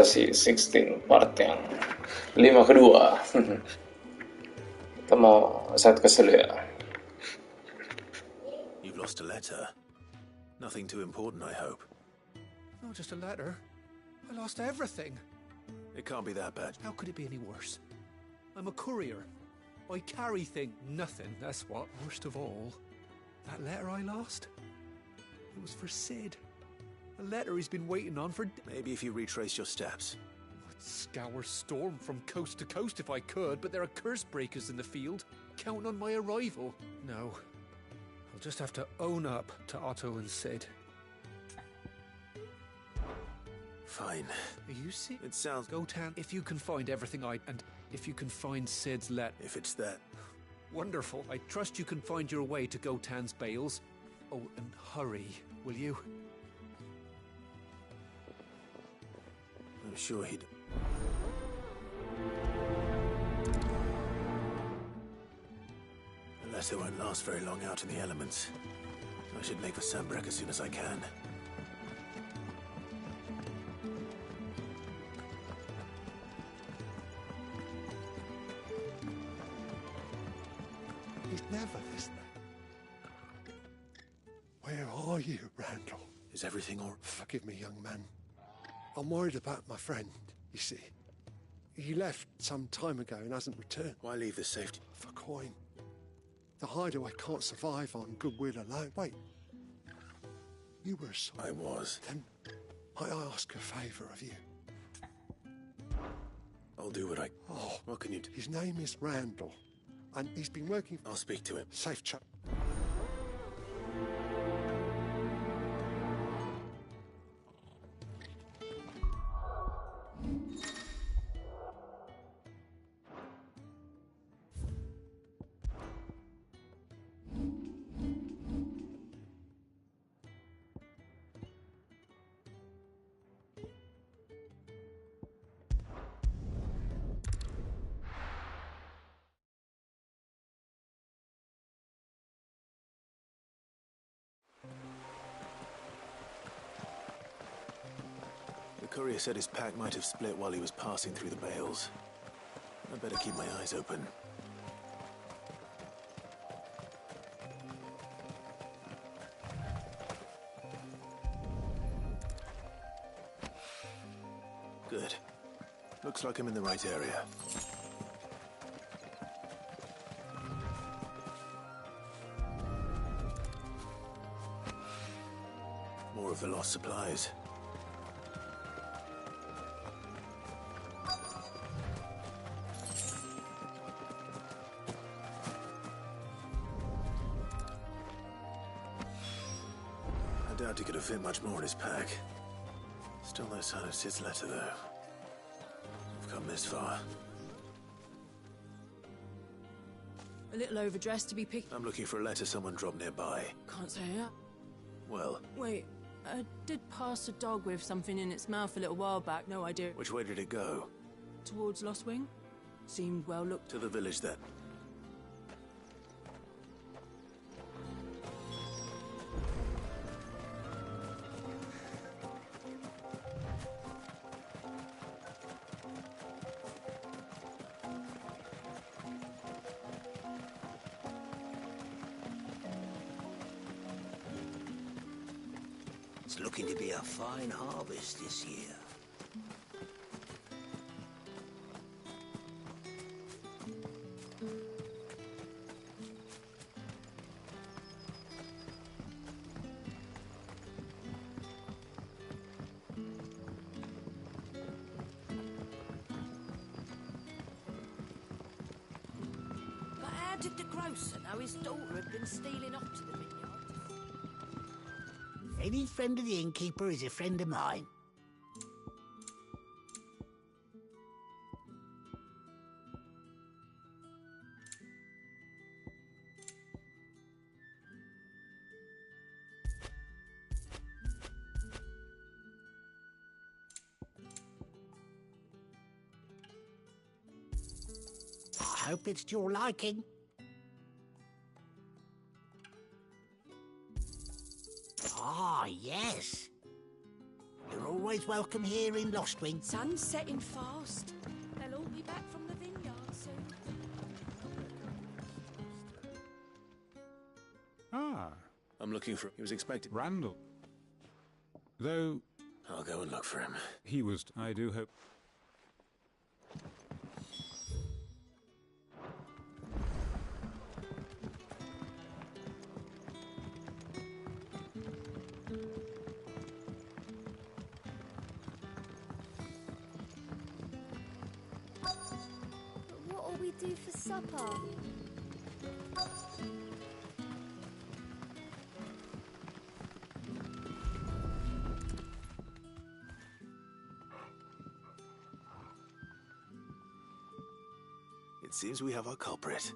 Si 16 part yang 5 kedua. Kita mau set ke dulu ya. You've lost a letter. Nothing too important, I hope. Not just a letter. I lost everything. It can't be that bad. How could it be any worse? I'm a courier. I carry things. Nothing, that's what. Worst of all, that letter I lost, it was for Sid. A letter he's been waiting on for... Maybe if you retrace your steps. I'd scour Storm from coast to coast if I could, but there are curse breakers in the field, counting on my arrival. No. I'll just have to own up to Otto and Sid. Fine. Are you see? It sounds... Gotan, if you can find everything and if you can find Sid's letter... If it's that... Wonderful. I trust you can find your way to Gotan's bales. Oh, and hurry, will you? I'm sure he'd... The letter won't last very long out in the elements. I should make for Sambrek as soon as I can. He's never listening. Where are you, Randall? Is everything all... Forgive me, young man. I'm worried about my friend, you see. He left some time ago and hasn't returned. Why leave the safety? For coin. The hideaway can't survive on goodwill alone. Wait. You were a soldier. I was. Then I ask a favour of you. I'll do what I... Oh. What can you do? His name is Randall. And he's been working... I'll speak to him. Safe chap. The courier said his pack might have split while he was passing through the bales. I'd better keep my eyes open. Good. Looks like I'm in the right area. More of the lost supplies. I doubt he could have fit much more in his pack. Still no sign of Sid's letter, though. We've come this far. A little overdressed to be picked. I'm looking for a letter someone dropped nearby. Can't say that. Well, Wait, I did pass a dog with something in its mouth a little while back. No idea. which way did it go? Towards Lost Wing? Seemed well looked. To the village, then. It's looking to be a fine harvest this year. But how did the grocer know his daughter had been stealing off to the vineyard? Any friend of the innkeeper is a friend of mine. I hope it's to your liking. Ah, yes. You're always always welcome here in Lostwing. Sun's setting fast. They'll all be back from the vineyard soon. Ah, I'm looking for... He was expected... Randall. Though I'll go and look for him. he was... I do hope... What'll we do for supper? It seems we have our culprit.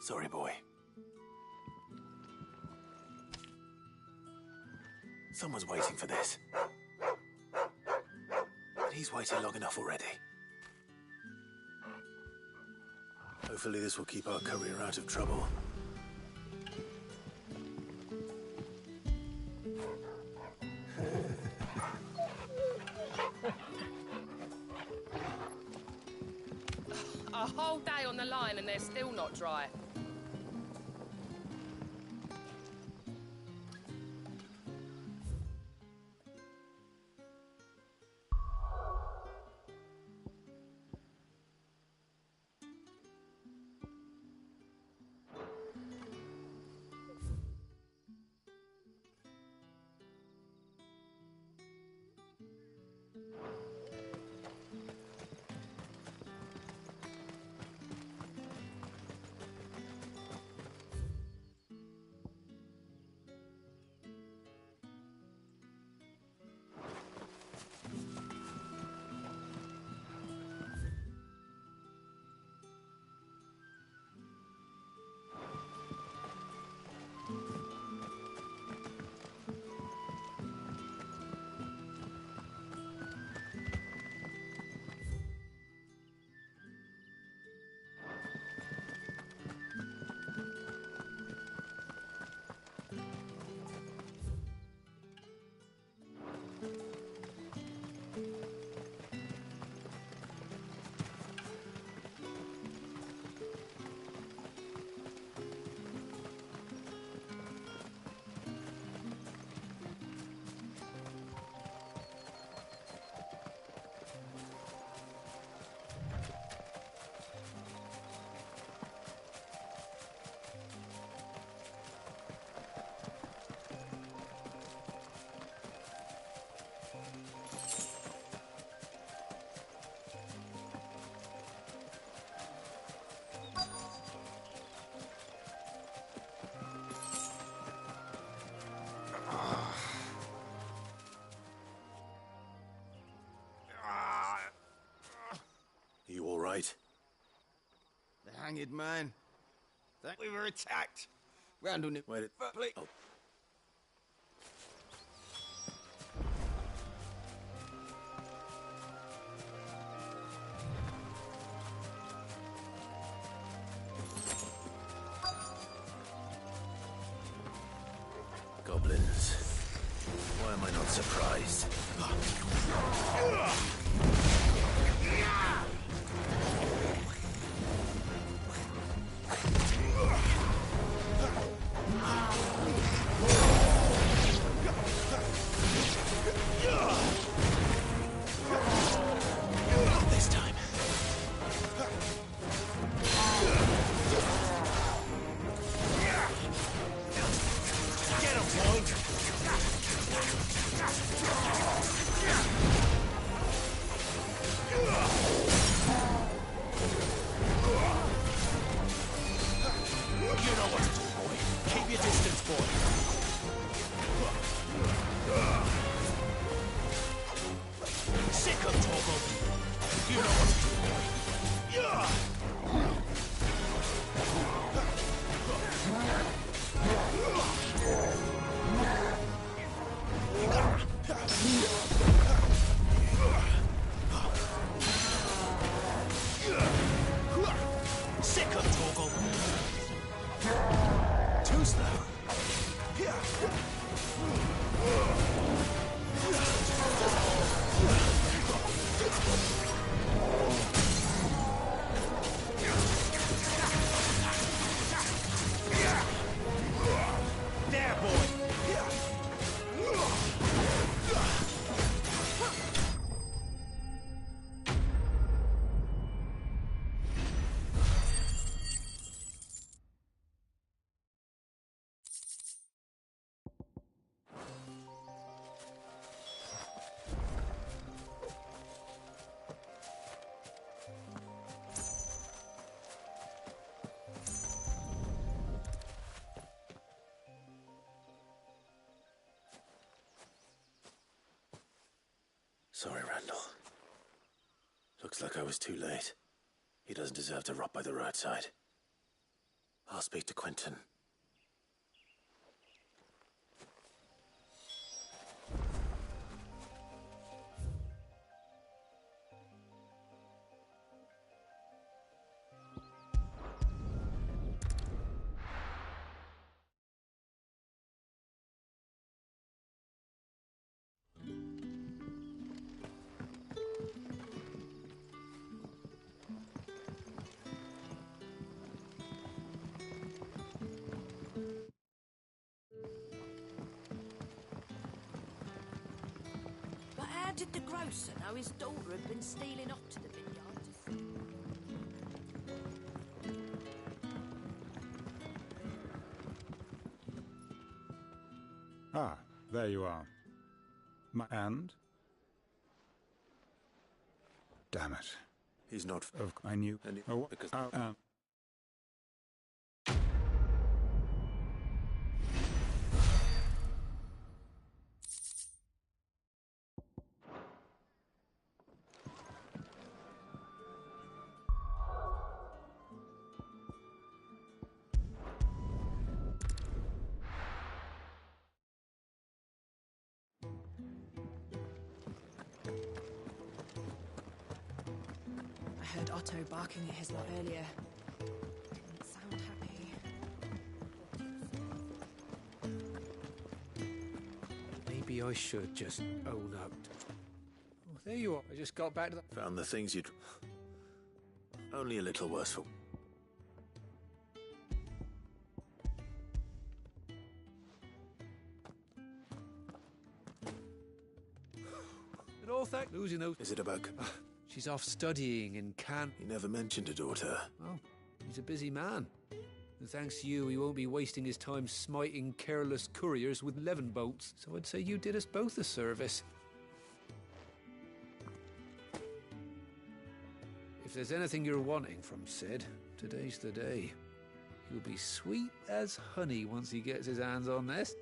Sorry, boy. Someone's waiting for this. And he's waited long enough already. Hopefully this will keep our courier out of trouble. A whole day on the line and they're still not dry. You all right? The hanged man. Think we were attacked. Randall knew. Wait. Please. Oh. Goblins. Why am I not surprised? Not this time. Get him, boy! You know what to do, boy. Keep your distance, boy. Sick of Torgo. You know what to do, boy. Sick of Torgo. Too slow. Sorry, Randall. Looks like I was too late. He doesn't deserve to rot by the roadside. I'll speak to Quentin. But how did the grocer know his daughter had been stealing off to the vineyard? Ah, there you are. And? Damn it. He's not... I knew. Oh, because... I heard Otto barking at his lot earlier. Didn't sound happy. Maybe I should just own up. Oh, there you are. I just got back to the... Found the things you'd... Only a little worse for... It all thank losing out. Is it about... She's off studying in Cannes. He never mentioned a daughter. Oh, he's a busy man. And thanks to you, he won't be wasting his time smiting careless couriers with levin boats. So I'd say you did us both a service. If there's anything you're wanting from Sid, today's the day. He'll be sweet as honey once he gets his hands on this.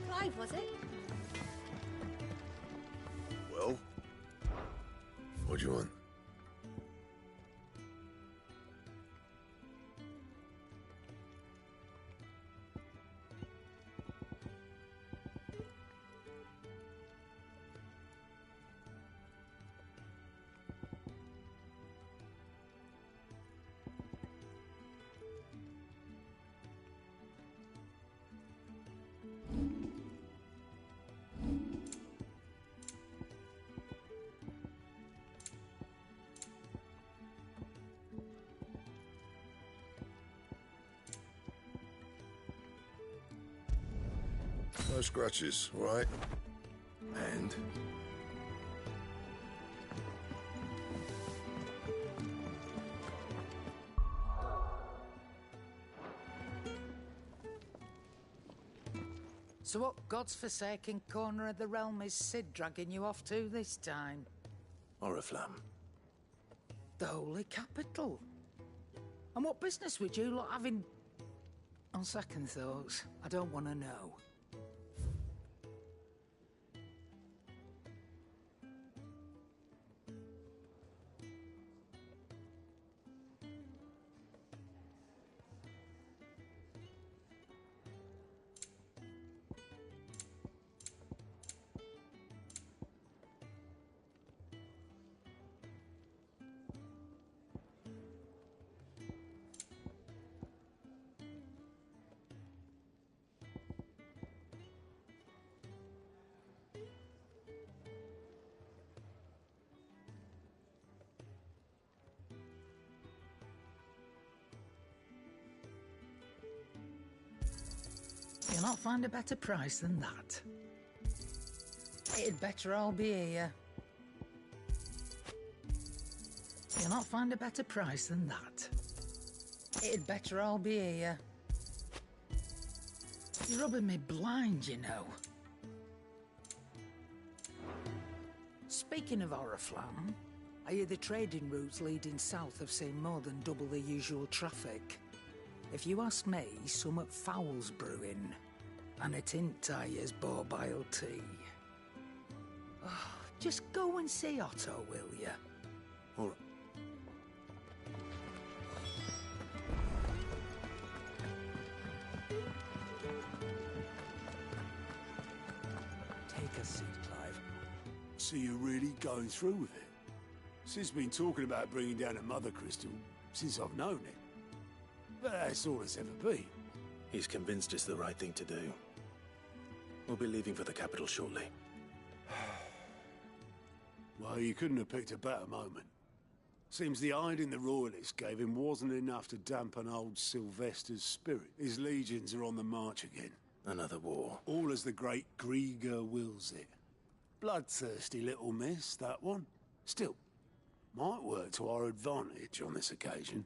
Clive, was it? Well? What do you want? No scratches, all right? And? So what god's-forsaken corner of the realm is Sid dragging you off to this time? Oriflamme. The Holy Capital. And what business would you lot have in... On second thoughts, I don't want to know. You'll not find a better price than that. It'd better all be here. You'll not find a better price than that. It'd better all be here. You're rubbing me blind, you know. Speaking of Oriflamme, I hear the trading routes leading south have seen more than double the usual traffic. If you ask me, somewhat foul's brewing. And it ain't Tyre's borbile tea. Oh, just go and see Otto, will ya? All right. Take a seat, Clive. So you're really going through with it? Sid's been talking about bringing down a mother crystal since I've known it. But that's all it's ever been. He's convinced it's the right thing to do. We'll be leaving for the capital shortly. Well, you couldn't have picked a better moment. Seems the hiding the royalists gave him wasn't enough to dampen old Sylvester's spirit. His legions are on the march again. Another war. All as the great Grieger wills it. Bloodthirsty little miss, that one. Still, might work to our advantage on this occasion.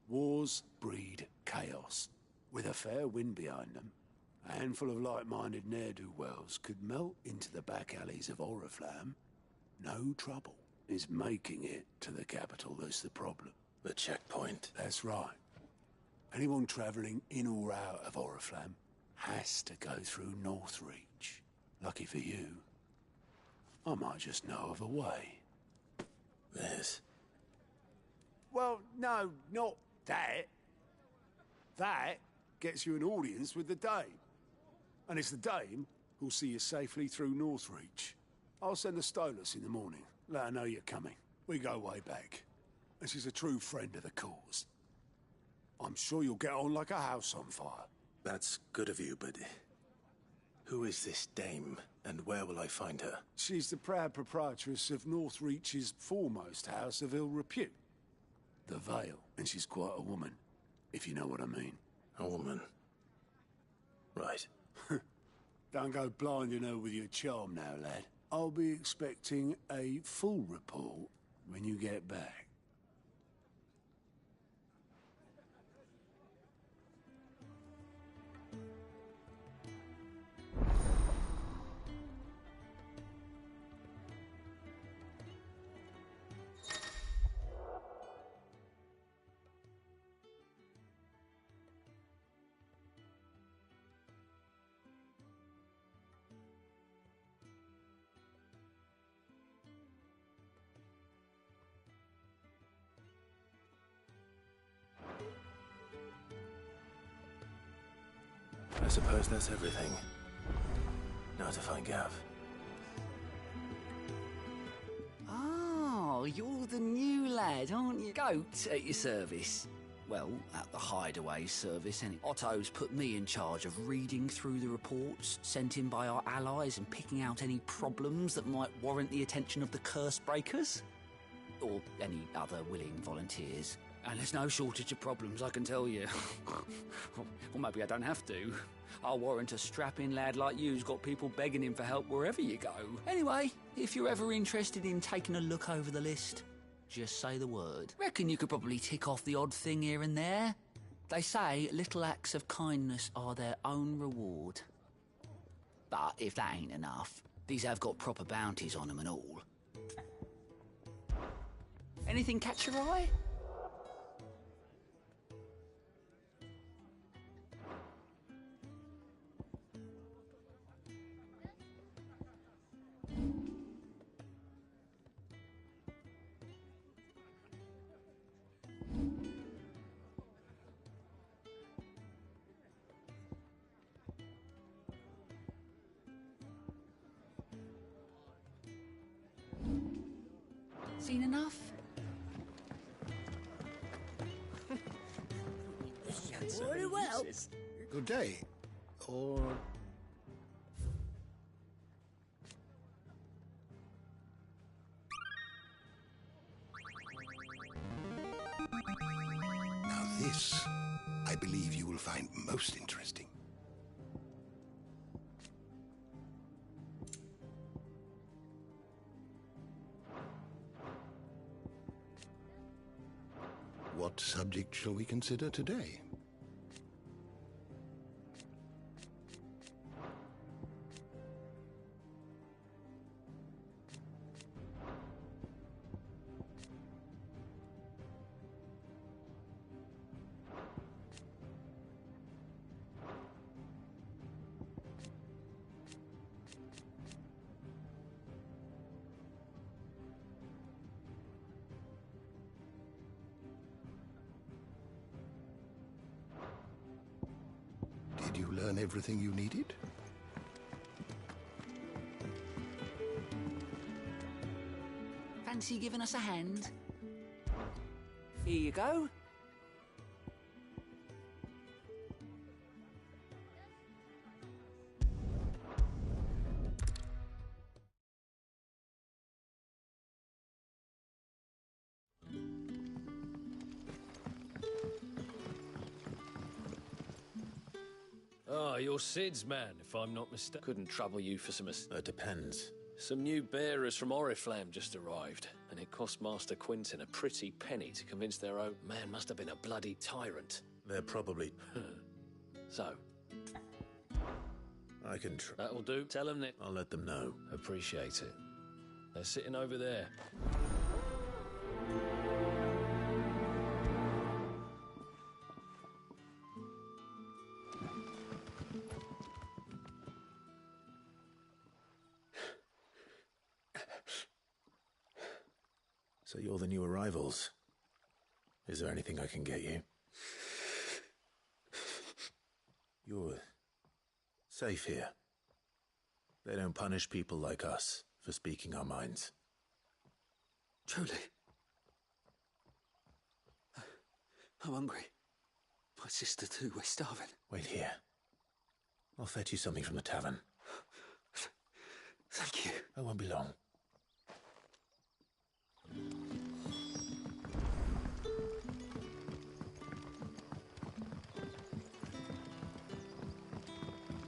Wars breed chaos. With a fair wind behind them, a handful of like-minded ne'er-do-wells could melt into the back alleys of Oriflamme. No trouble. Is making it to the capital that's the problem. The checkpoint. That's right. Anyone travelling in or out of Oriflamme has to go through Northreach. Lucky for you, I might just know of a way. This? Well, no, not that. That gets you an audience with the Dame. And it's the Dame who'll see you safely through Northreach. I'll send the Stolas in the morning. Let her know you're coming. We go way back. And she's a true friend of the cause. I'm sure you'll get on like a house on fire. That's good of you, but who is this dame, and where will I find her? She's the proud proprietress of Northreach's foremost house of ill repute. The Vale, and she's quite a woman, if you know what I mean. A woman? Right. Don't go blinding her with your charm now, lad. I'll be expecting a full report when you get back. I suppose that's everything. Now to find Gav. Oh, you're the new lad, aren't you? Goat at your service. Well, at the hideaway service, any. Otto's put me in charge of reading through the reports sent in by our allies and picking out any problems that might warrant the attention of the curse breakers. Or any other willing volunteers. And there's no shortage of problems, I can tell you. Or maybe I don't have to. I'll warrant a strapping lad like you's got people begging him for help wherever you go. Anyway, if you're ever interested in taking a look over the list, just say the word. Reckon you could probably tick off the odd thing here and there. They say little acts of kindness are their own reward. But if that ain't enough, these have got proper bounties on them and all. Anything catch your eye? Seen enough? Very well. Good day. Or... Now this, I believe you will find most interesting. What subject shall we consider today? learn everything you needed? Fancy giving us a hand? Here you go. Ah, you're Sid's man, if I'm not mistaken. Couldn't trouble you for some... That depends. Some new bearers from Oriflamme just arrived, and it cost Master Quentin a pretty penny to convince their own man must have been a bloody tyrant. They're probably... So? I can try. That'll do. Tell them that... I'll let them know. Appreciate it. They're sitting over there. So you're the new arrivals. Is there anything I can get you? You're safe here. They don't punish people like us for speaking our minds. Truly. I'm hungry. My sister too, we're starving. Wait here. I'll fetch you something from the tavern. Thank you. I won't be long.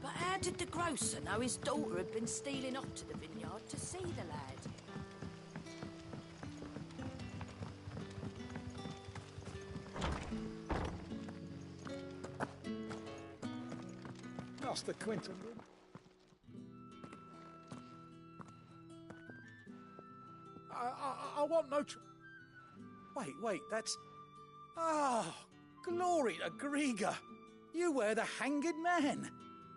But how did the grocer know his daughter had been stealing off to the vineyard to see the lad? Master Quentin. I want no... Wait, that's... Ah, glory to Griga. You were the hanged man.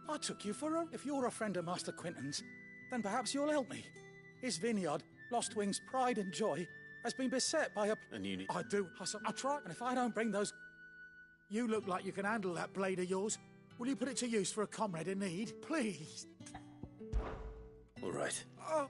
I took you for a... If you're a friend of Master Quentin's, then perhaps you'll help me. His vineyard, Lost Wing's pride and joy, has been beset by a... And you need... I do. I'll try, and if I don't bring those... You look like you can handle that blade of yours. Will you put it to use for a comrade in need? Please. All right. Oh.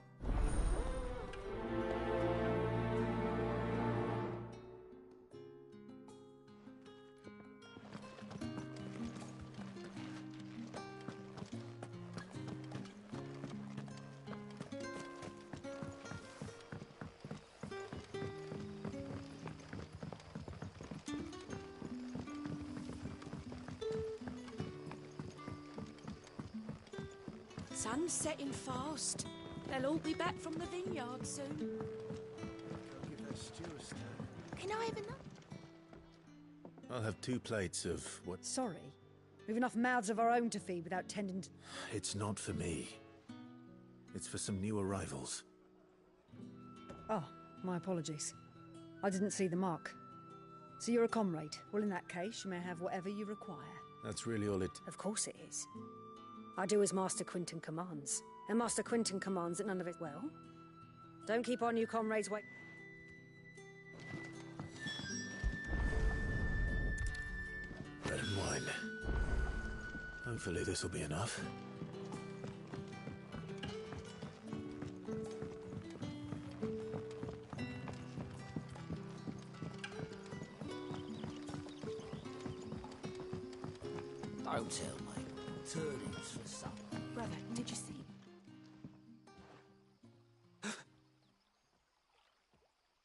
Sun's setting fast. They'll all be back from the vineyard soon. Give that stew a stir. Can I have enough? I'll have 2 plates of what... Sorry. We've enough mouths of our own to feed without tending to... It's not for me. It's for some new arrivals. Oh, my apologies. I didn't see the mark. So you're a comrade. Well, in that case, you may have whatever you require. That's really all it... Of course it is. I do as Master Quentin commands. And Master Quentin commands that none of it... Well, don't keep our new comrades wait... Bread and wine. Hopefully this will be enough. Don't tell me. Turnings for supper. Brother, did you see?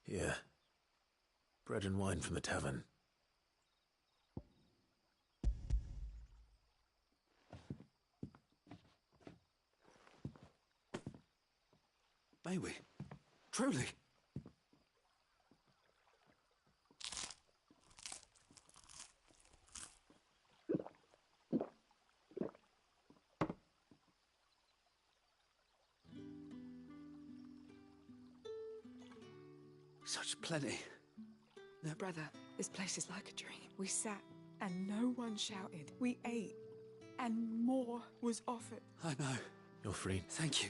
Yeah. Bread and wine from the tavern. May we? Truly? Such plenty. No, brother, this place is like a dream. We sat and no one shouted. We ate and more was offered. I know. You're free. Thank you.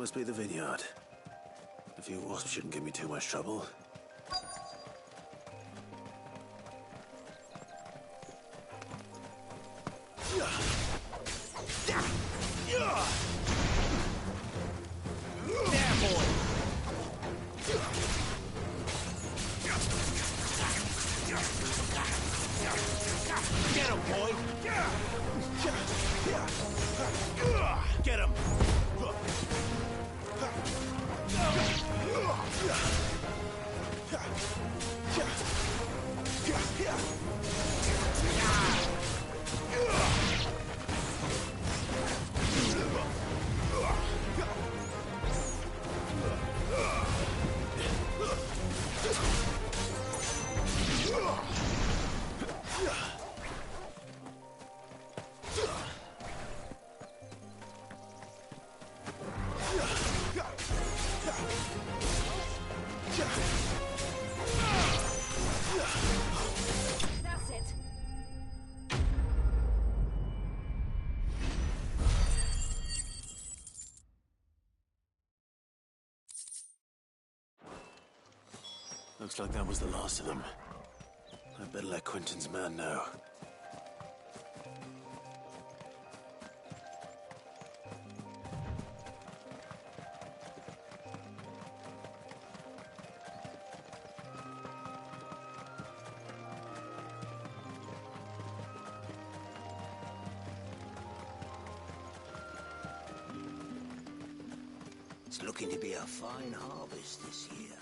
must be the vineyard. A few wasps shouldn't give me too much trouble. Get him, boy! Get him! That's it. Looks like that was the last of them. I'd better let Quentin's man know. It's looking to be a fine harvest this year.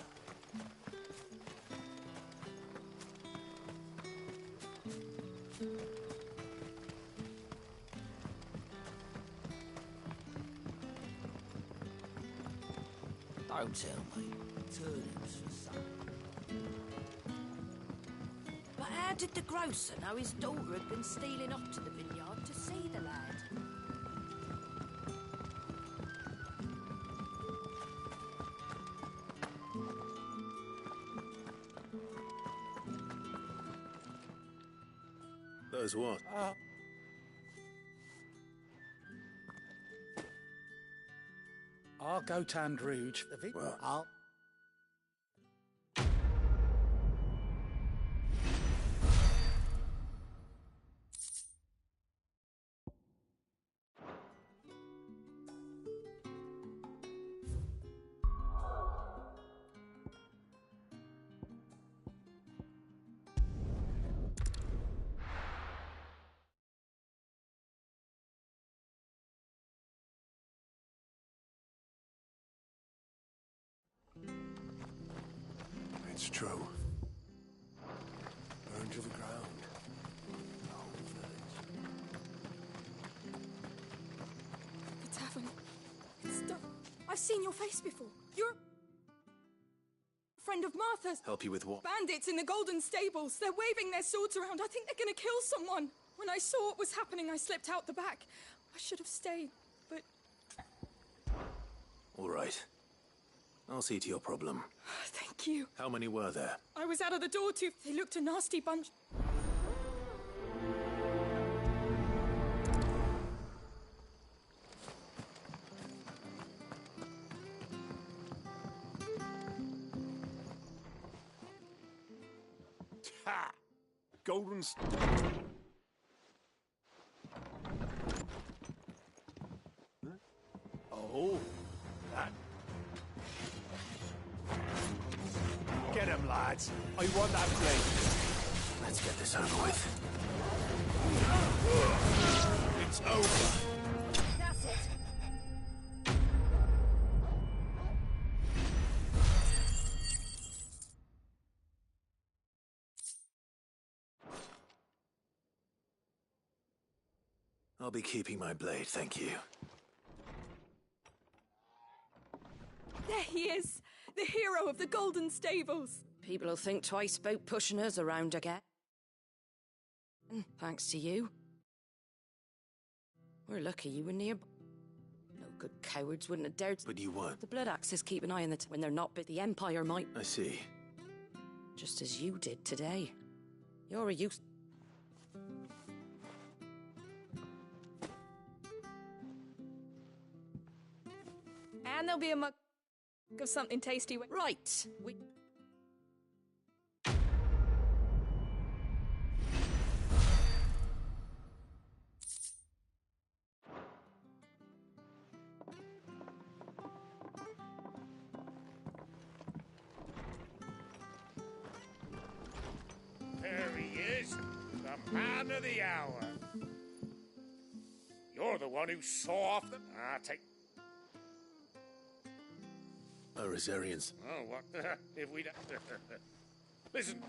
Don't tell me. Turnips for some. But how did the grocer know his daughter had been stealing off to the vineyard to see the lad? Those what? I'll go Tandrouge. Well, I'll... It's true. Burned to the ground. The tavern. It's done. I've seen your face before. You're a friend of Martha's. help you with what? Bandits in the Golden Stables. They're waving their swords around. I think they're gonna kill someone. When I saw what was happening, I slipped out the back. I should have stayed, but... All right. I'll see to your problem. Thank you. How many were there? I was out of the door too. They looked a nasty bunch. Ha! Golden... Oh, that... Get him, lads. I want that blade. Let's get this over with. It's over. That's it. I'll be keeping my blade, thank you. There he is. The hero of the Golden Stables. People will think twice about pushing us around again. Thanks to you. We're lucky you were near. No good cowards wouldn't have dared. But you weren't. The Blood Axes keep an eye on when they're not, but the Empire might. I see. Just as you did today. You're a use. And there'll be a mug of something tasty. Right. There he is, the man of the hour. You're the one who saw off the... take... Rosarians. Oh, what? If we... Listen.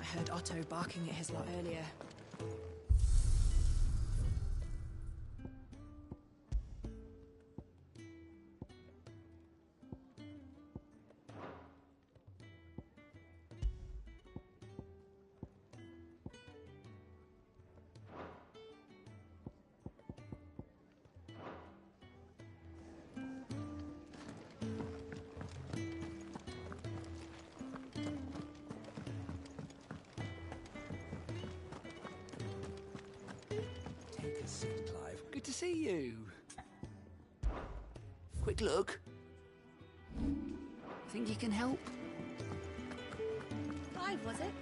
I heard Otto barking at his lot earlier. Take a seat, Clive. Good to see you. Quick look. Think you can help? Clive, was it?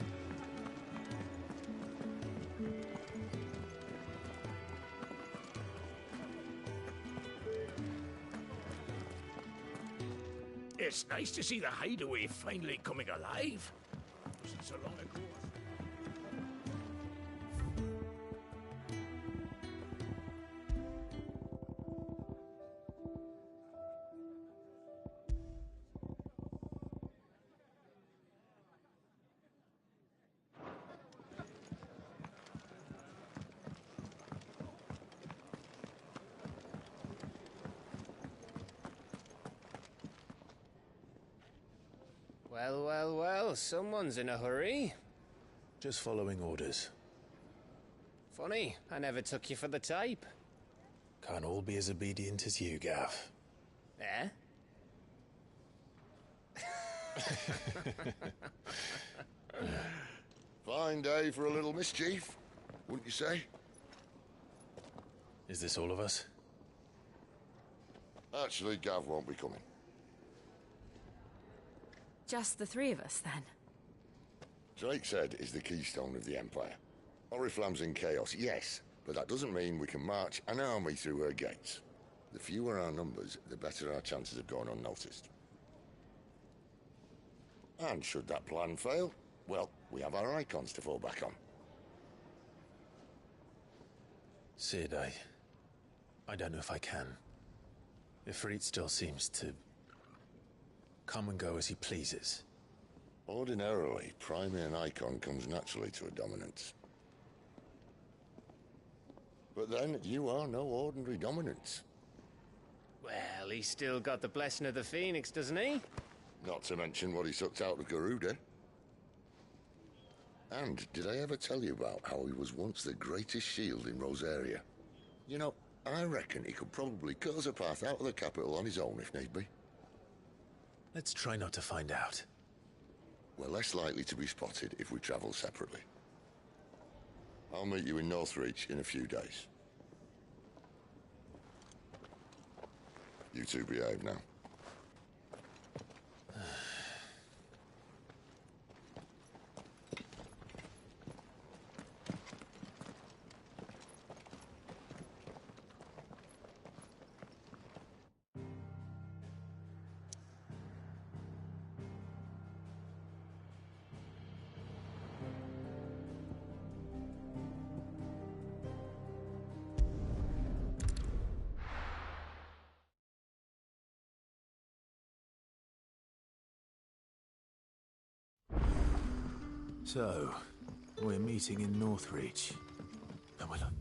It's nice to see the hideaway finally coming alive. Since so long ago. Well, well, well, someone's in a hurry. Just following orders. Funny, I never took you for the type. Can't all be as obedient as you, Gav. Eh? Fine day for a little mischief, wouldn't you say? Is this all of us? Actually, Gav won't be coming. Just the three of us, then? Drake's Head is the keystone of the Empire. Oriflamme's in chaos, yes, but that doesn't mean we can march an army through her gates. The fewer our numbers, the better our chances of going unnoticed. And should that plan fail, well, we have our icons to fall back on. Sid, I don't know if I can. Ifrit still seems to come and go as he pleases. Ordinarily, priming an icon comes naturally to a dominance. But then, you are no ordinary dominance. Well, he's still got the blessing of the Phoenix, doesn't he? Not to mention what he sucked out of Garuda. And did I ever tell you about how he was once the greatest shield in Rosaria? You know, I reckon he could probably cut us a path out of the capital on his own if need be. Let's try not to find out. We're less likely to be spotted if we travel separately. I'll meet you in Northreach in a few days. You two behave now. So, we're meeting in Northreach. And we're not...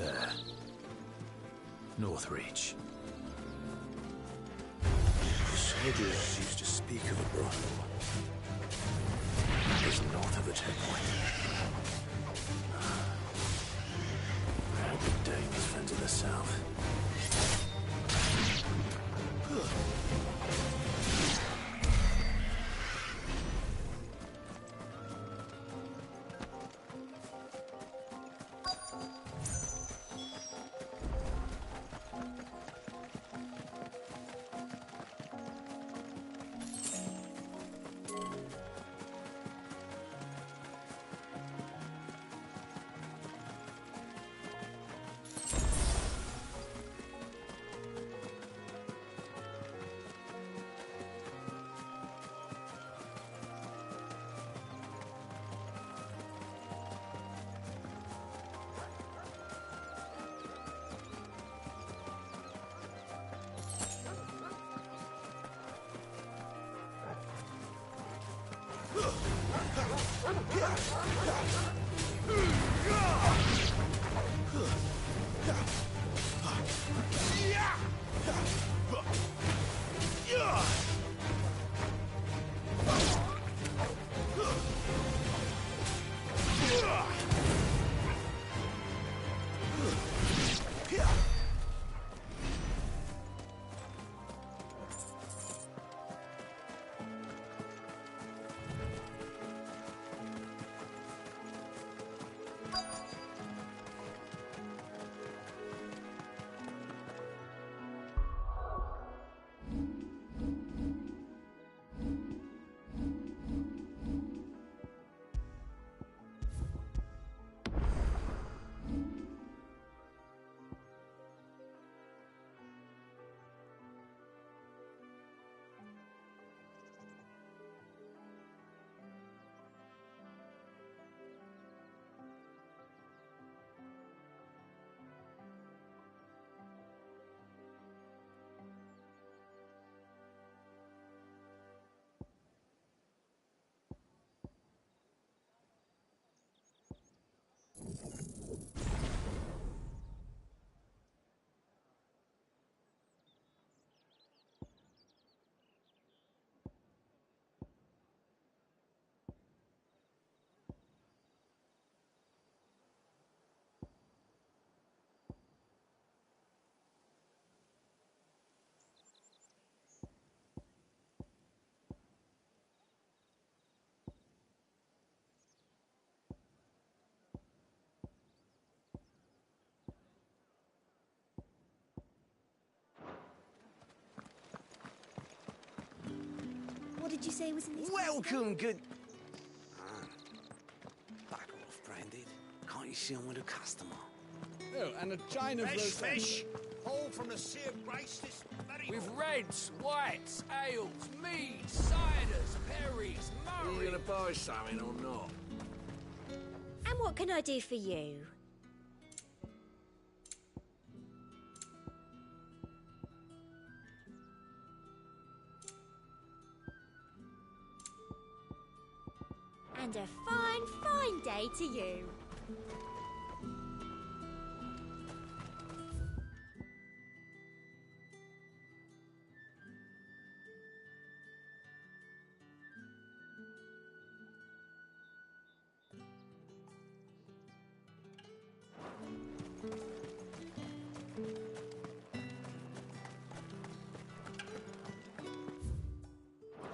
There. Northreach. The soldiers used to speak of a brothel. Just north of the checkpoint. Good day, his friends in the south. What did you say was in this? Welcome, good... Back off, Branded. Can't you see I'm with a customer? Oh, and a chine of Fresh fish, all from the Sea of Grace this very With reds, whites, ales, meads, ciders, perries, Are you murray. gonna buy something or not? And what can I do for you? And a fine, fine day to you.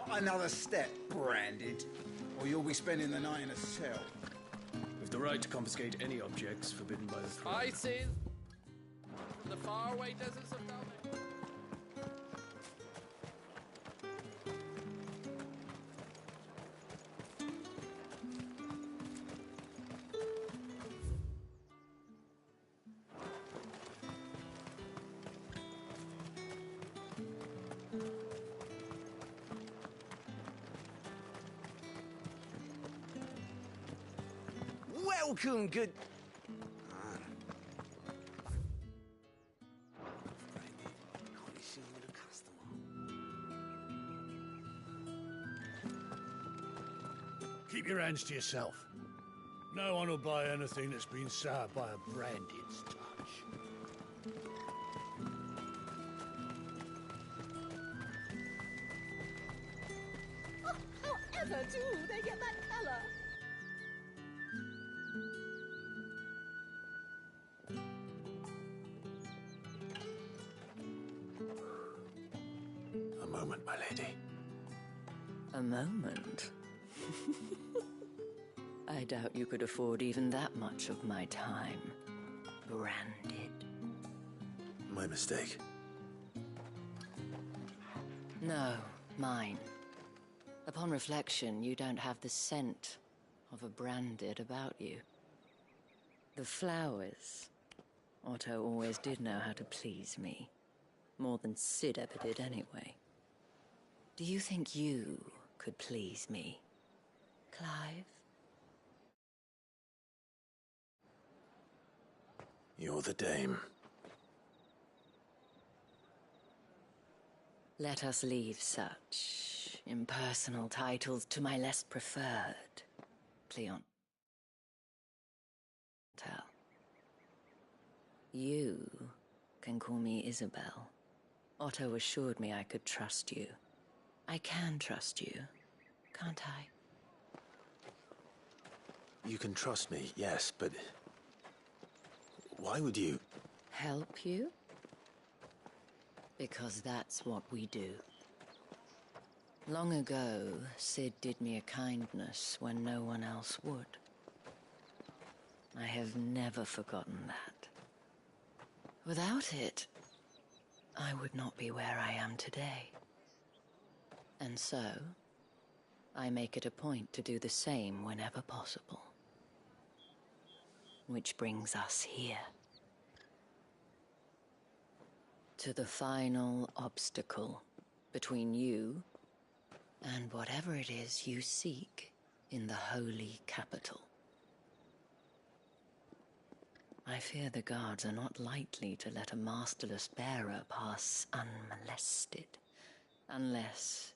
Not another step, Branded, or you'll be spending the night in a cell. With the right to confiscate any objects forbidden by the throne. I see the faraway deserts of Dalmatian. Welcome, good... Keep your hands to yourself. No one will buy anything that's been soured by a branded's touch. However do they get that colour? A moment, my lady. A moment? I doubt you could afford even that much of my time. Branded. My mistake. No, mine. Upon reflection, you don't have the scent of a branded about you. The flowers. Otto always did know how to please me. More than Sid ever did anyway. Do you think you could please me, Clive? You're the dame. Let us leave such impersonal titles to my less preferred, Cleon. You can call me Isabel. Otto assured me I could trust you. I can trust you, can't I? You can trust me, yes, but why would you? Help you? Because that's what we do. Long ago, Sid did me a kindness when no one else would. I have never forgotten that. Without it, I would not be where I am today. And so, I make it a point to do the same whenever possible. Which brings us here. To the final obstacle between you and whatever it is you seek in the holy capital. I fear the guards are not likely to let a masterless bearer pass unmolested. Unless...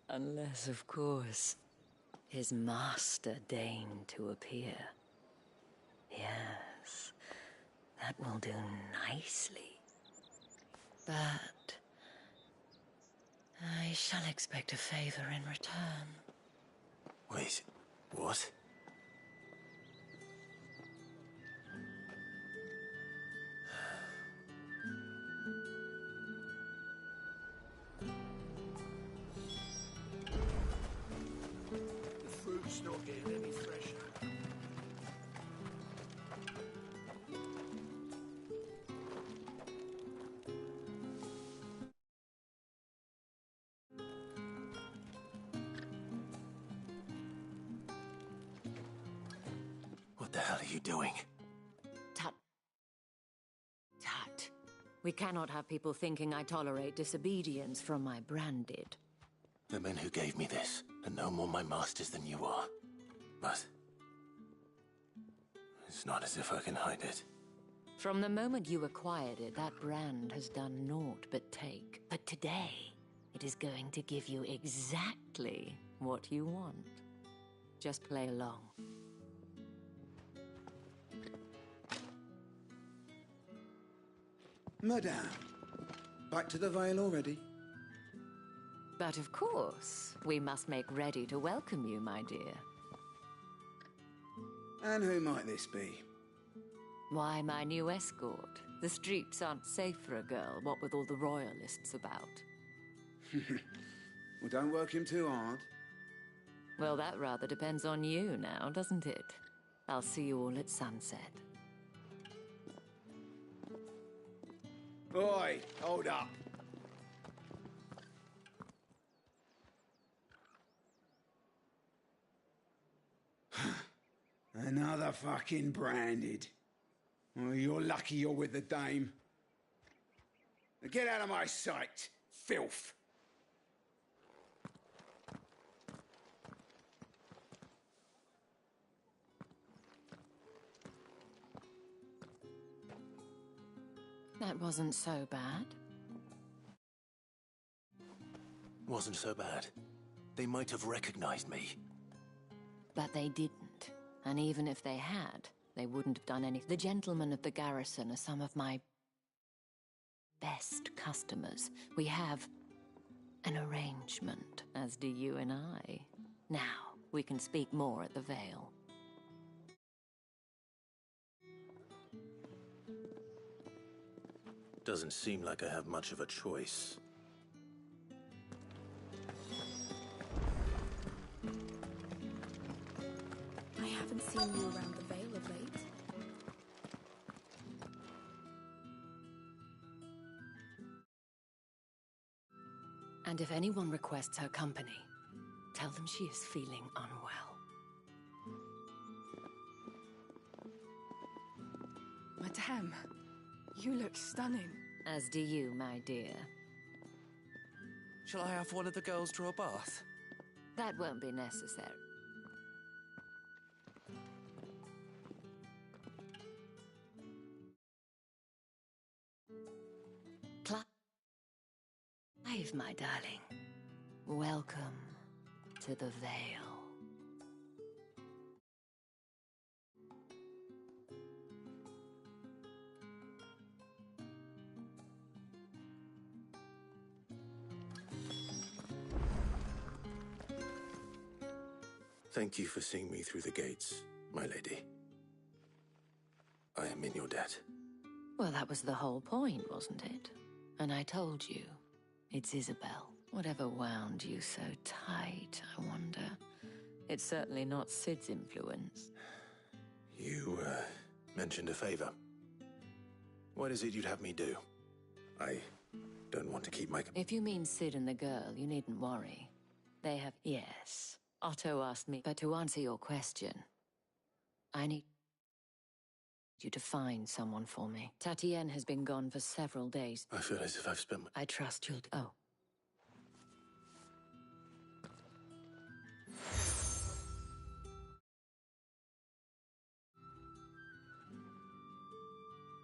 Unless, of course, his master deigned to appear. Yes, that will do nicely. But I shall expect a favor in return. Wait, what? The fruit's not getting any fresher. What the hell are you doing? Tut. Tut. We cannot have people thinking I tolerate disobedience from my branded. The men who gave me this are no more my masters than you are. But it's not as if I can hide it. From the moment you acquired it, that brand has done naught but take. But today, it is going to give you exactly what you want. Just play along. Madame, back to the Vale already? But of course, we must make ready to welcome you, my dear. And who might this be? Why, my new escort. The streets aren't safe for a girl, what with all the royalists about. Well, don't work him too hard. Well, that rather depends on you now, doesn't it? I'll see you all at sunset. Oi, hold up. Another fucking branded. Oh, you're lucky you're with the dame. Now get out of my sight, filth. That wasn't so bad. Wasn't so bad. They might have recognized me. But they didn't. And even if they had, they wouldn't have done anything. The gentlemen of the garrison are some of my best customers. We have an arrangement, as do you and I. Now, we can speak more at the Vale. Doesn't seem like I have much of a choice. I haven't seen you around the Vale of late. And if anyone requests her company, tell them she is feeling unwell. Madame, you look stunning. As do you, my dear. Shall I have one of the girls draw a bath? That won't be necessary. Clive, my darling. Welcome to the Vale. Thank you for seeing me through the gates, my lady. I am in your debt. Well, that was the whole point, wasn't it? And I told you, it's Isabel. Whatever wound you so tight, I wonder. It's certainly not Sid's influence. You, mentioned a favor. What is it you'd have me do? I don't want to keep my... If you mean Sid and the girl, you needn't worry. They have... Yes. Otto asked me, but to answer your question, I need you to find someone for me. Tatienne has been gone for several days. I feel as if I've spent... I trust you'll... Oh.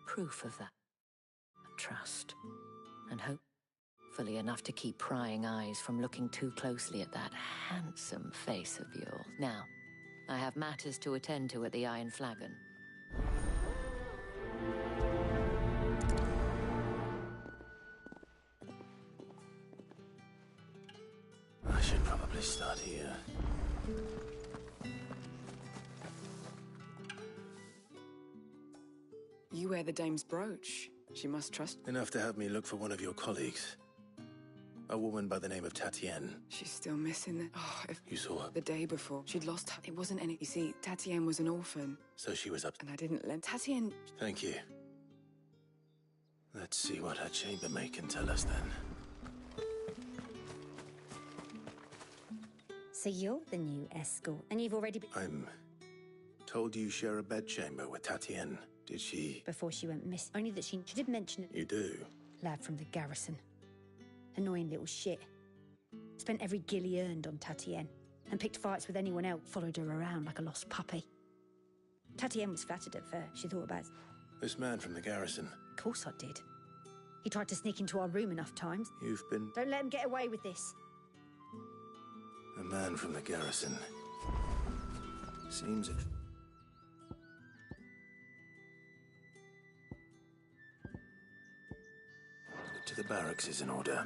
Proof of that trust. And hopefully enough to keep prying eyes from looking too closely at that handsome face of yours. Now, I have matters to attend to at the Iron Flagon. I should probably start here. You wear the dame's brooch. She must trust... Enough to have me look for one of your colleagues. A woman by the name of Tatienne. She's still missing the... Oh, if... You saw her? The day before. She'd lost her... It wasn't any... You see, Tatienne was an orphan. So she was up... And I didn't let... Tatienne... Thank you. Let's see what her chambermaid can tell us then. So you're the new escort, and you've already been... I'm told you share a bedchamber with Tatienne. Did she... Before she went missing. Only that she did mention it. You do? Lad from the garrison. Annoying little shit. Spent every guil he earned on Tatienne. And picked fights with anyone else. Followed her around like a lost puppy. Tatienne was flattered at first. She thought about... This man from the garrison. Of course I did. He tried to sneak into our room enough times. You've been... Don't let him get away with this. A man from the garrison. Seems it... To the barracks is in order.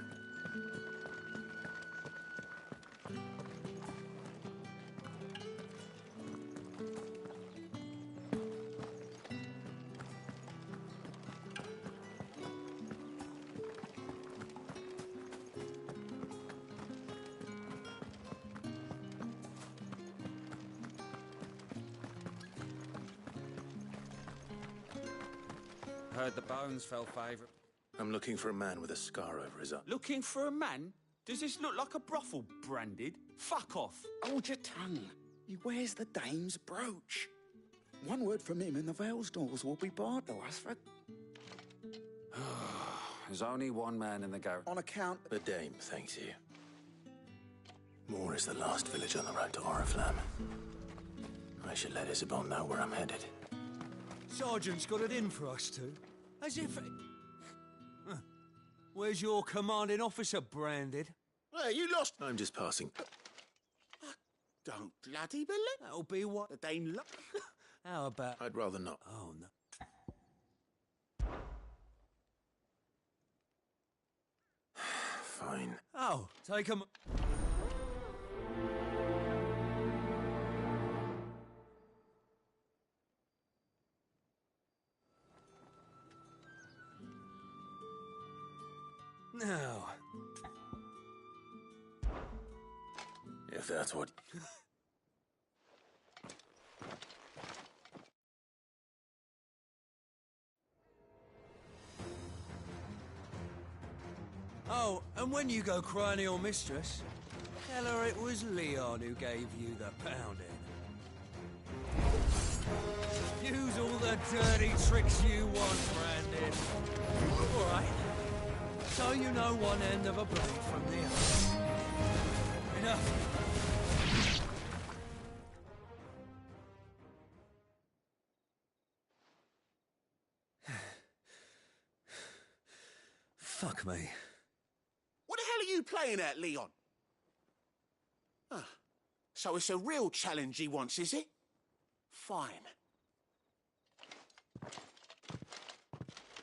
Heard the bones fell favourite. I'm looking for a man with a scar over his eye. Looking for a man? Does this look like a brothel branded? Fuck off. Hold your tongue. He wears the dame's brooch. One word from him and the Vale's doors will be barred to us for... There's only one man in the garret. On account... The dame thanks you. Moore is the last village on the road to Oriflamme. I should let Isabel know where I'm headed. Sergeant's got it in for us two. As if... Huh. Where's your commanding officer branded? Well, you lost... I'm just passing. Don't bloody believe. That'll be what? The Dane luck. How about... I'd rather not. Oh, no. Fine. Oh, take him... Now... If that's what... Oh, and when you go crying to your mistress, tell her it was Leon who gave you the pounding. Use all the dirty tricks you want, Brandon. All right. So you know one end of a blade from the other. Enough. Fuck me. What the hell are you playing at, Leon? Ah, so it's a real challenge he wants, is it? Fine.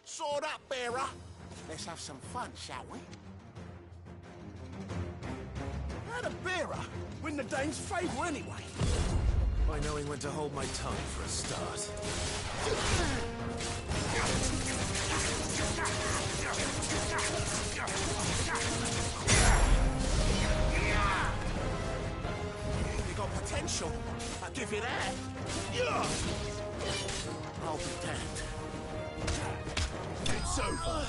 Sword up, bearer. Let's have some fun, shall we? How the bearer win the Dane's favour anyway? By knowing when to hold my tongue for a start. You got potential. I'll give you that. I'll be damned. It's over.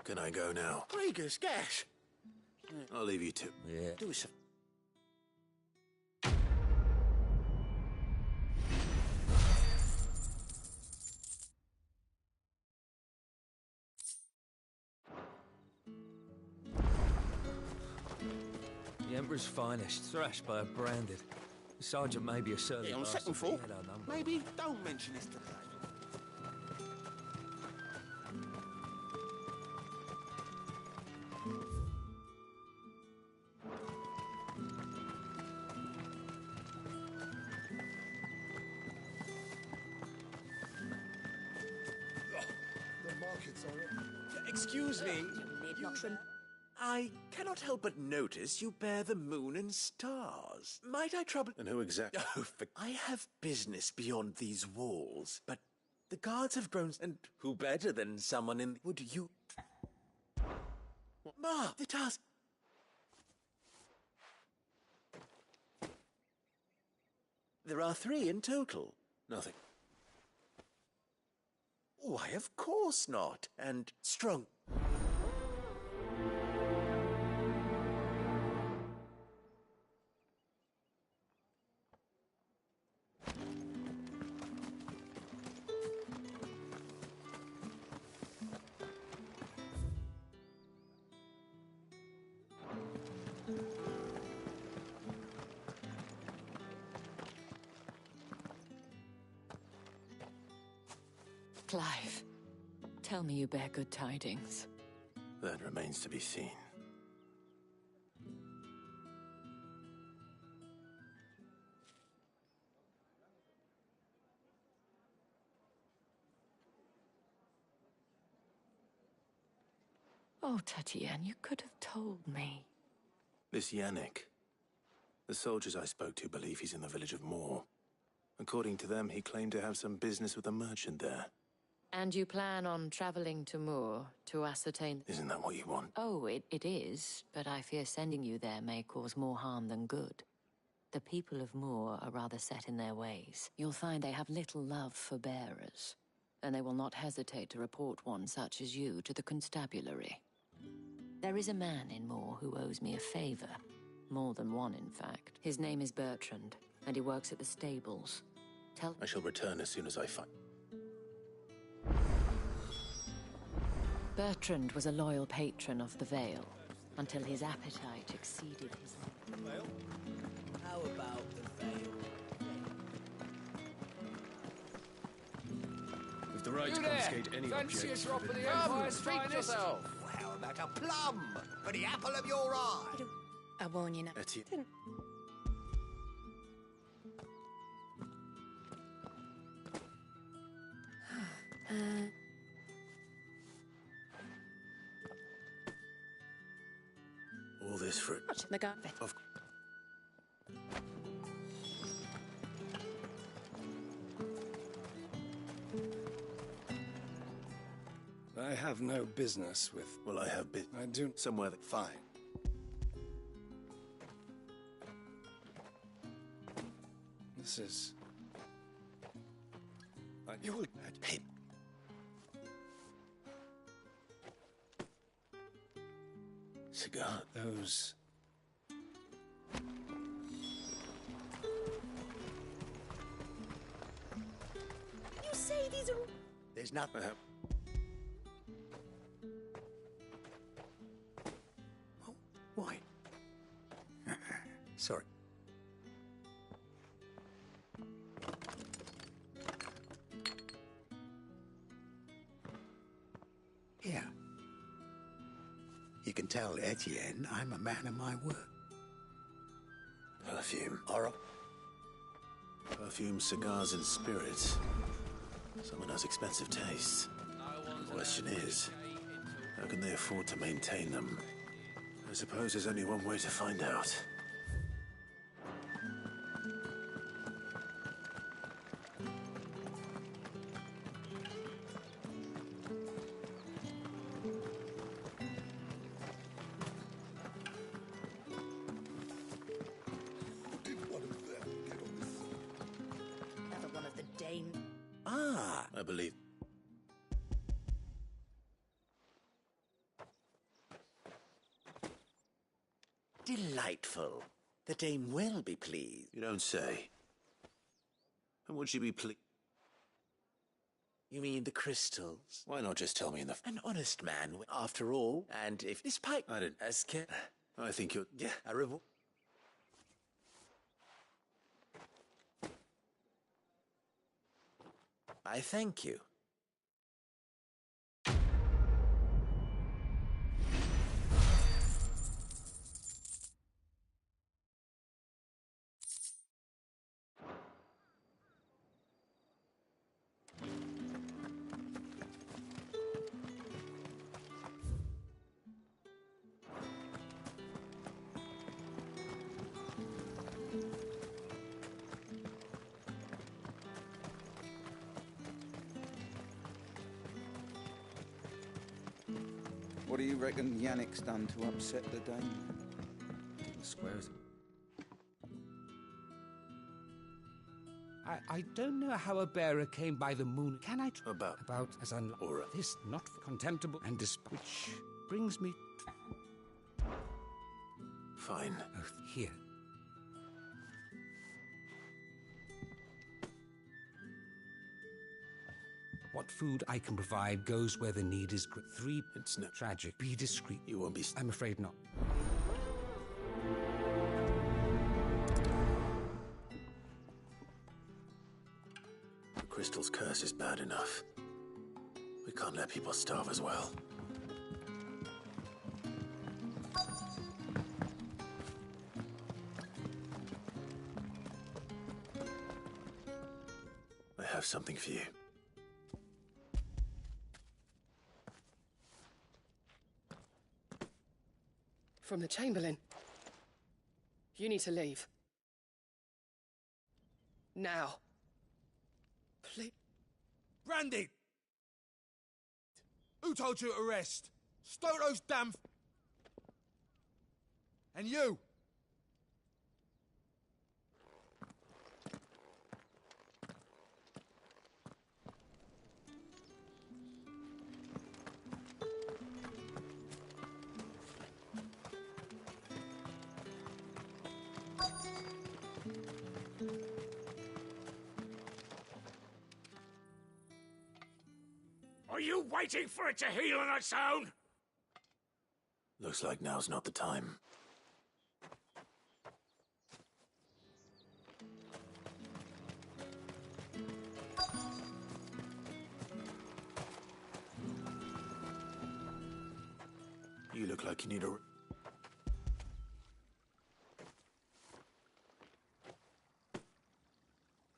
Can I go now? Krieger's gas. I'll leave you two. Yeah. Do us a... The Emperor's finest, thrashed by a branded. The sergeant may be a surly Yeah, on bastard, second but he thought, had our number. maybe don't mention this to the Dane. Excuse me. I cannot help but notice you bear the moon and stars. Might I trouble... And who exactly? Oh, I have business beyond these walls, but the guards have grown... And who better than someone in... Would you... Ma, the task... There are 3 in total. Nothing. Why, of course not. And strong... Clive, tell me you bear good tidings. That remains to be seen. Oh, Tatienne, you could have told me. This Yannick. The soldiers I spoke to believe he's in the village of Moor. According to them, he claimed to have some business with a merchant there. And you plan on traveling to Moor to ascertain... Isn't that what you want? Oh, it is, but I fear sending you there may cause more harm than good. The people of Moor are rather set in their ways. You'll find they have little love for bearers, and they will not hesitate to report one such as you to the constabulary. There is a man in Moor who owes me a favor. More than one, in fact. His name is Bertrand, and he works at the stables. I shall return as soon as I find... Bertrand was a loyal patron of the Vale, until his appetite exceeded his... Well, how about the Vale? You've the right You to there! confiscate any Fancy a object. drop of the Come, Empire's treat finest? yourself. How about a plum for the apple of your eye? I warn you now. Etienne. All this for The guy. of I have no business with... well, I have been I do... somewhere that Fine. This is... You'll... Hey. Cigar. Those... You say these are... There's nothing. Why? Sorry. Here. You can tell Etienne I'm a man of my word. Perfume. Or Perfume, cigars, and spirits. Someone has expensive tastes. The question is, how can they afford to maintain them? I suppose there's only one way to find out. Another one of the Dane. Ah, I believe. Delightful. The dame will be pleased. You don't say. And would she be pleased? You mean the crystals? Why not just tell me in the... An honest man, after all. And if this pipe... I didn't... As ca... I think you're... Yeah, a reward. I thank you. what do you reckon Yannick's done to upset the dame? The squares. I don't know how a bearer came by the moon. Can I... About as Aura. This not contemptible and which brings me... Fine. Here. What food I can provide goes where the need is. 3. It's no... Tragic. Be discreet. You won't be... I'm afraid not. The crystal's curse is bad enough. We can't let people starve as well. I have something for you. From the Chamberlain. You need to leave. Now. Please. Brandy! Who told you to rest? Stow those damn... And you! Are you waiting for it to heal on its own? Looks like now's not the time. You look like you need a...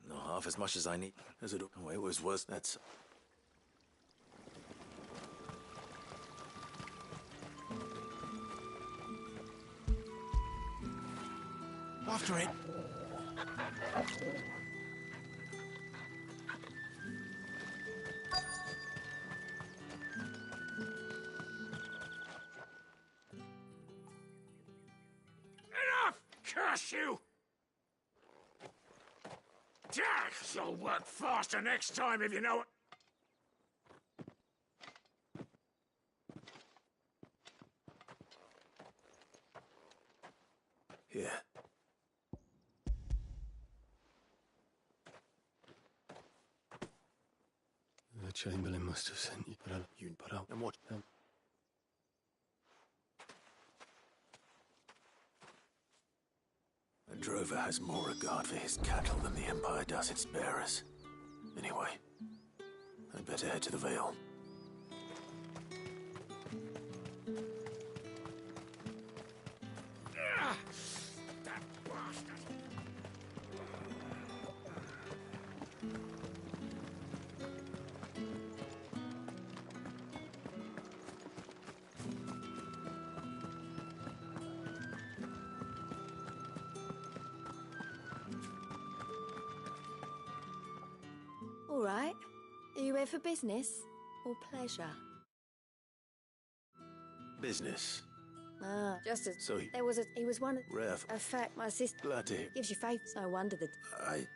Not half as much as I need. As it... Oh, it was worse. That's... After it. Enough! Curse you! You'll work faster next time if you know it. Here. The Chamberlain must have sent you. But I'll And what? A drover has more regard for his cattle than the Empire does its bearers. Anyway, I'd better head to the Vale. That bastard! All right. Are you here for business or pleasure? Business. Ah, just as So he was one of... Rev. A fact, my sister... Glad to hear. Gives you faith. No wonder that... I...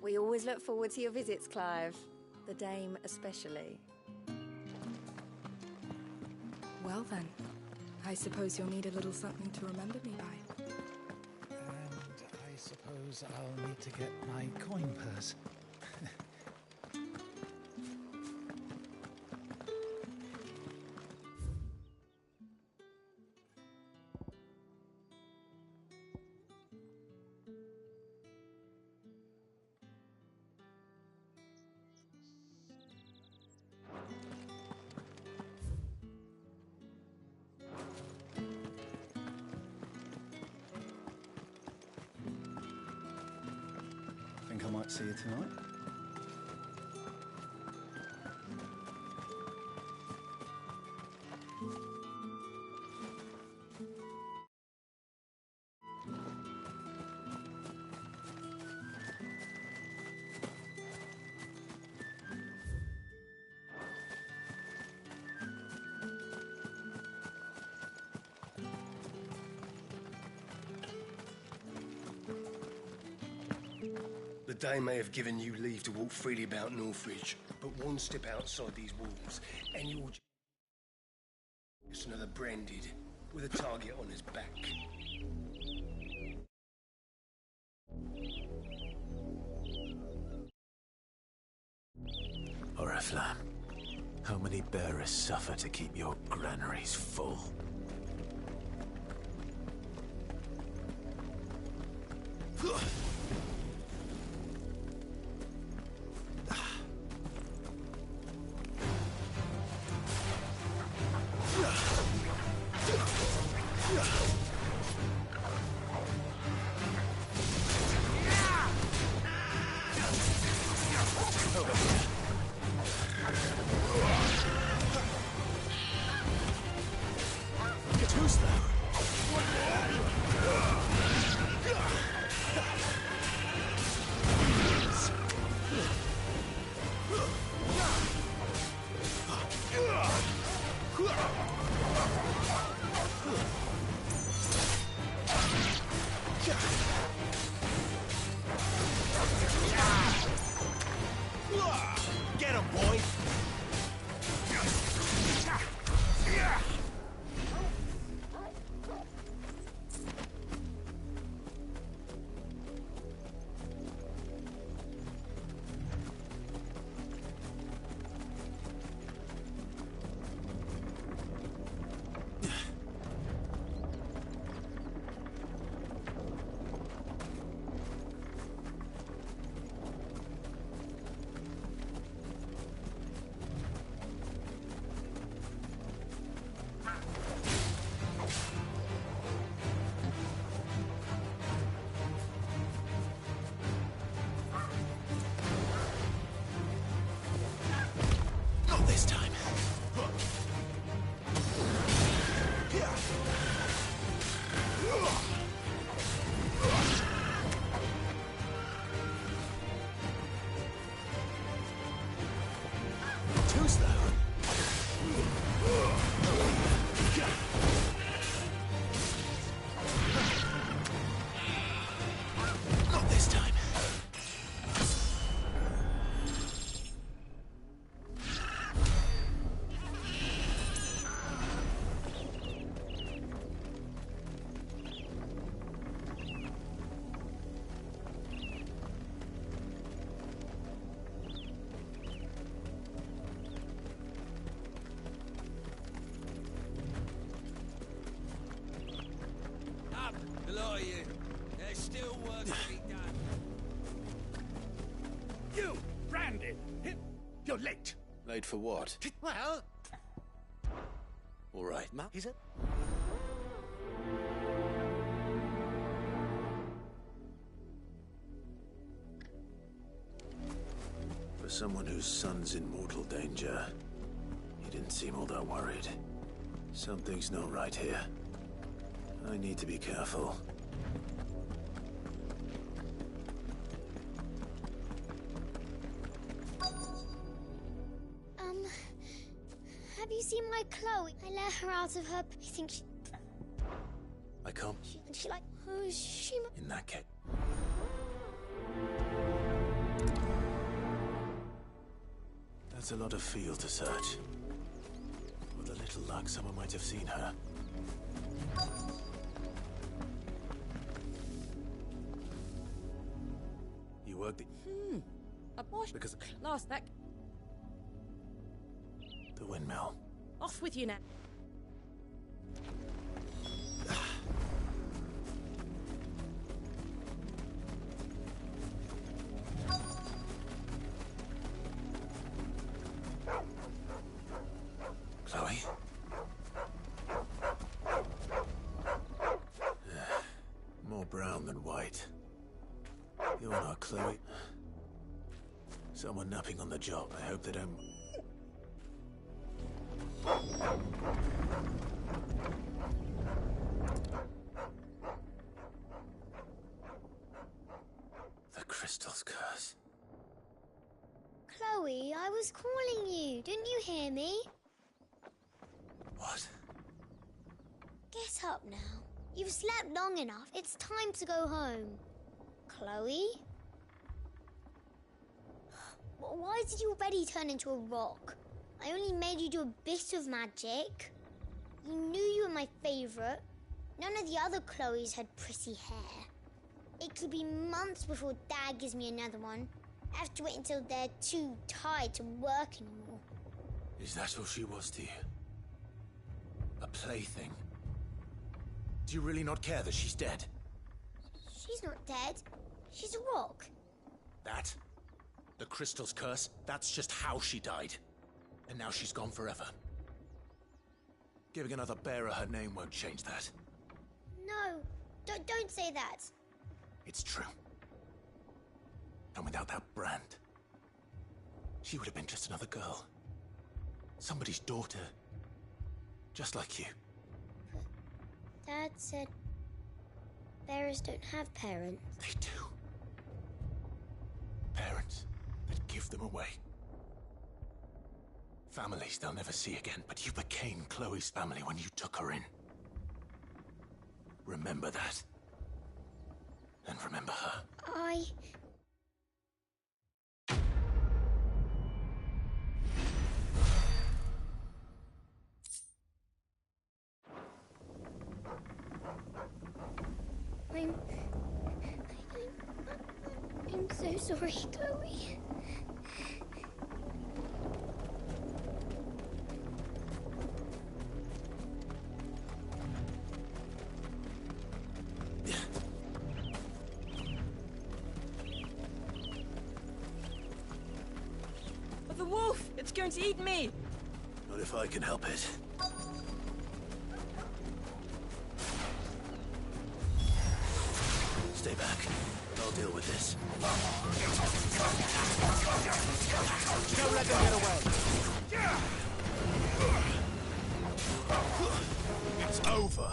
We always look forward to your visits, Clive. The Dame especially. Well then, I suppose you'll need a little something to remember me by. And I suppose I'll need to get my coin purse. Think I might see you tonight? The Dame may have given you leave to walk freely about Northridge, but one step outside these walls, and you're just another branded with a target on his back. Oriflamme, how many bearers suffer to keep your granaries full? Get him, boy! this time. Too slow. Not this time. Up, the lot of you. There's still work to be done. You, Brandon! You're late. Late for what? Well, All right. is it? For someone whose son's in mortal danger, he didn't seem all that worried. Something's not right here. I need to be careful. Have you seen my Chloe? I let her out of her... I think she... I can't. She like... Oh, she... In that case. That's a lot of field to search. With a little luck, someone might have seen her. You worked A bosh. because Last that. the windmill. Off with you now. Chloe? More brown than white. You're not Chloe. Someone napping on the job. I hope they don't... The crystal's curse. Chloe, I was calling you. Didn't you hear me? What? Get up now. You've slept long enough. It's time to go home. Chloe? Why did you already turn into a rock? I only made you do a bit of magic. You knew you were my favorite. None of the other Chloes had pretty hair. It could be months before Dad gives me another one. I have to wait until they're too tired to work anymore. Is that all she was to you? A plaything? Do you really not care that she's dead? She's not dead. She's a rock. That? The crystal's curse? That's just how she died. And now she's gone forever. Giving another bearer her name won't change that. No, don't say that. It's true. And without that brand, she would have been just another girl. Somebody's daughter. Just like you. Dad said bearers don't have parents. They do. Parents that give them away. Families they'll never see again, but you became Chloe's family when you took her in. Remember that. And remember her. I'm so sorry, Chloe. But the wolf! It's going to eat me! Not if I can help it. Stay back. I'll deal with this. Don't let them get away. over.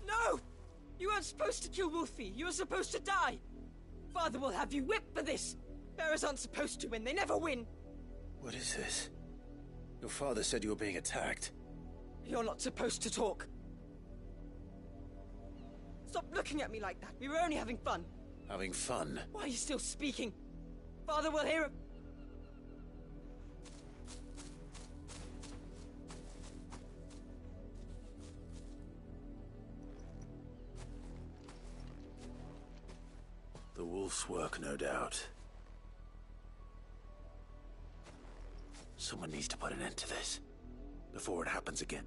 No! You weren't supposed to kill Wolfie. You were supposed to die. Father will have you whipped for this. Bearers aren't supposed to win. They never win. What is this? Your father said you were being attacked. You're not supposed to talk. Stop looking at me like that. We were only having fun. Having fun? Why are you still speaking? Father will hear it. The wolf's work, no doubt. Someone needs to put an end to this before it happens again.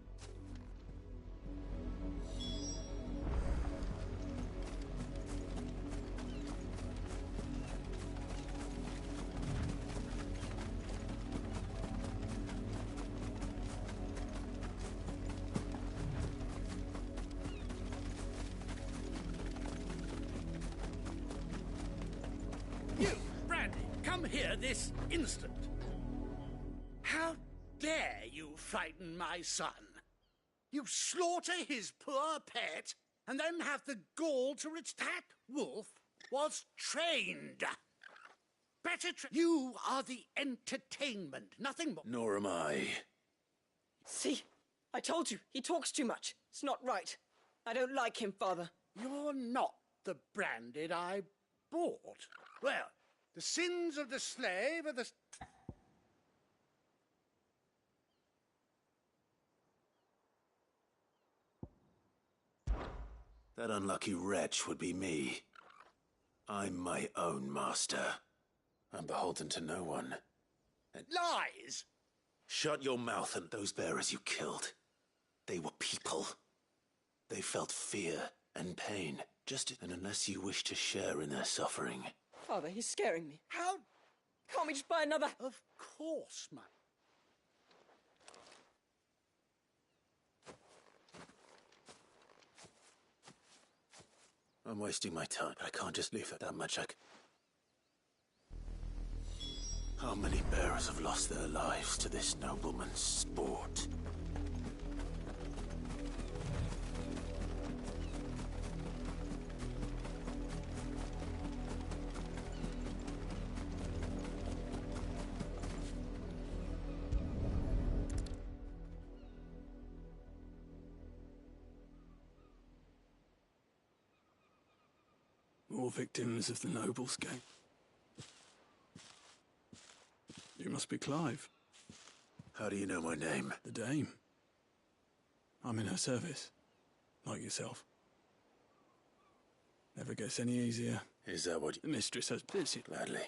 You, Brandy, come here this instant. How dare you frighten my son? You slaughter his poor pet, and then have the gall to that wolf was trained. You are the entertainment, nothing more. Nor am I. See? I told you, he talks too much. It's not right. I don't like him, Father. You're not the Branded I bought. Well, the sins of the slave are the... That unlucky wretch would be me. I'm my own master. I'm beholden to no one. And Lies! shut your mouth. And those bearers you killed, they were people. They felt fear and pain, and unless you wish to share in their suffering. Father, he's scaring me. How? Can't we just buy another? Of course, mate. I'm wasting my time. I can't just leave it that much. How many bearers have lost their lives to this nobleman's sport? More victims of the noble's game. You must be Clive. How do you know my name? The Dame. I'm in her service, like yourself. Never gets any easier. Is that what the mistress has busy? Gladly.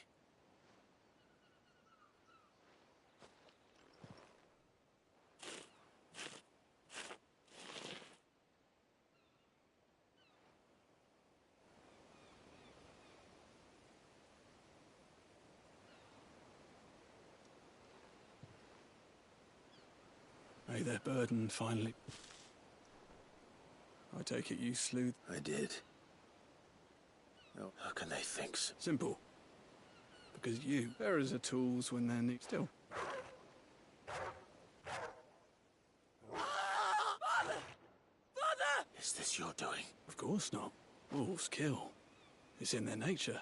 May their burden finally... I take it you slew... I did. Oh, how can they think so? Simple. Because you, bearers are tools when they're needed. Still. Father! Father! Is this your doing? Of course not. Wolves kill. It's in their nature.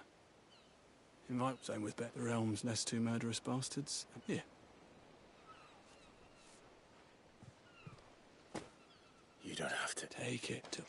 Invite... Same with the realm's less two murderous bastards. Here. You don't have to. Take it to...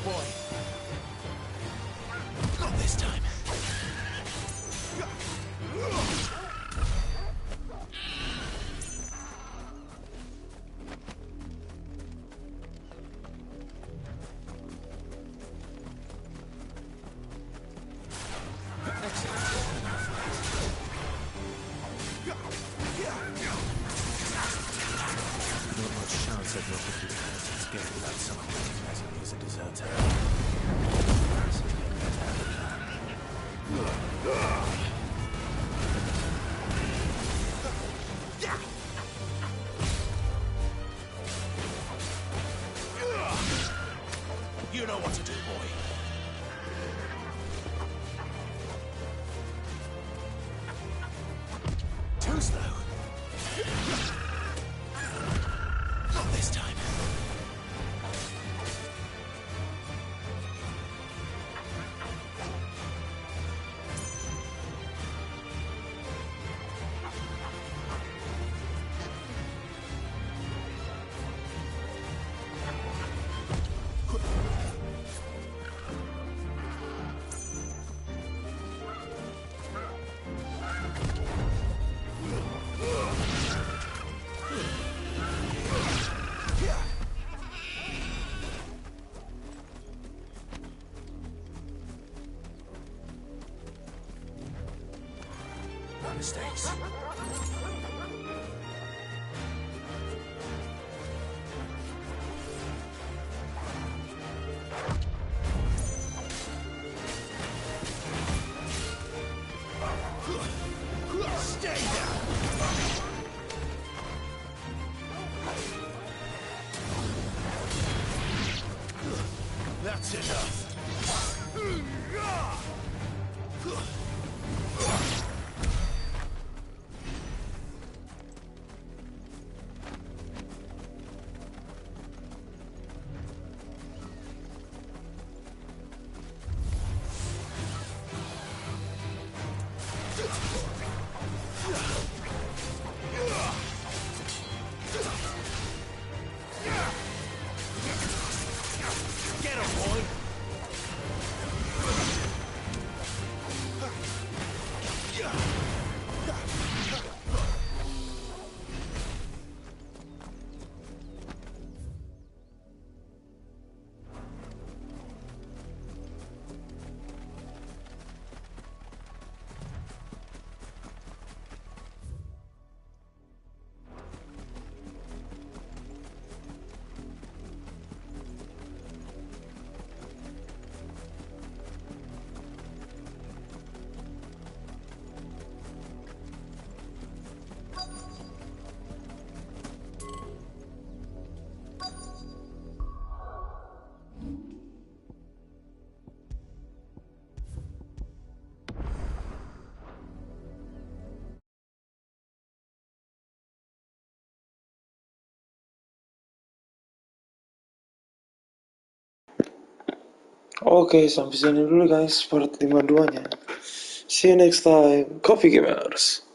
boy. Not this time. You know what to do, boy. Too slow. Not this time. Mistakes. Stay down. That's enough. Get him, boy! Oke, sampai sini dulu guys part 52-nya. See you next time, Coffee Gamers.